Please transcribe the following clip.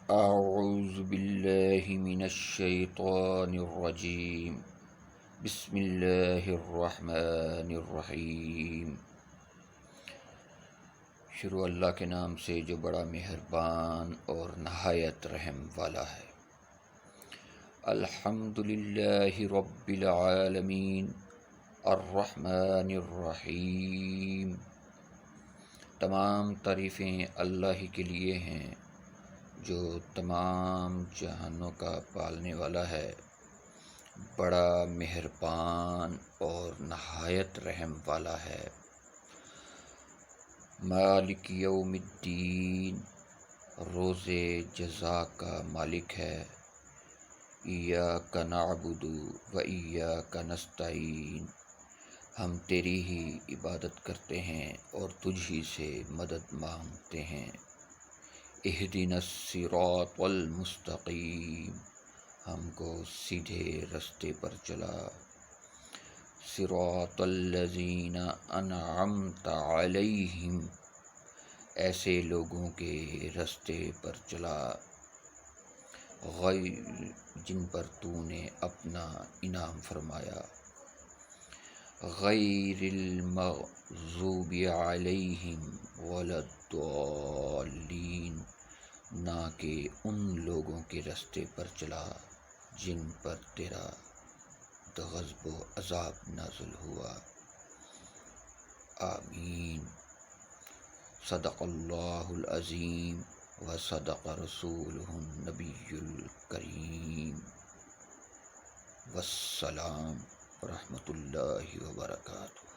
اعوذ باللہ من الشیطان الرجیم بسم اللہ الرحمن الرحیم۔ شروع اللہ کے نام سے جو بڑا مہربان اور نہایت رحم والا ہے۔ الحمد للہ رب العالمین الرحمن الرحیم۔ تمام تعریفیں اللہ ہی کے لیے ہیں جو تمام جہانوں کا پالنے والا ہے، بڑا مہربان اور نہایت رحم والا ہے۔ مالک یوم الدین، روز جزا کا مالک ہے۔ ایاک نعبد و ایاک نستعین، ہم تیری ہی عبادت کرتے ہیں اور تجھ ہی سے مدد مانگتے ہیں۔ اہدنا الصراط المستقیم، ہم کو سیدھے رستے پر چلا۔ صراط الذین انعمت علیہم، ایسے لوگوں کے رستے پر چلا جن پر تو نے اپنا انعام فرمایا۔ غیر المغضوب علیہم ولا الضالین، نہ کہ ان لوگوں کے رستے پر چلا جن پر تیرا غضب و عذاب نازل ہوا۔ آمین۔ صدق اللہ العظیم و صدق رسولہ النبی الکریم۔ والسلام ورحمۃ اللہ وبرکاتہ۔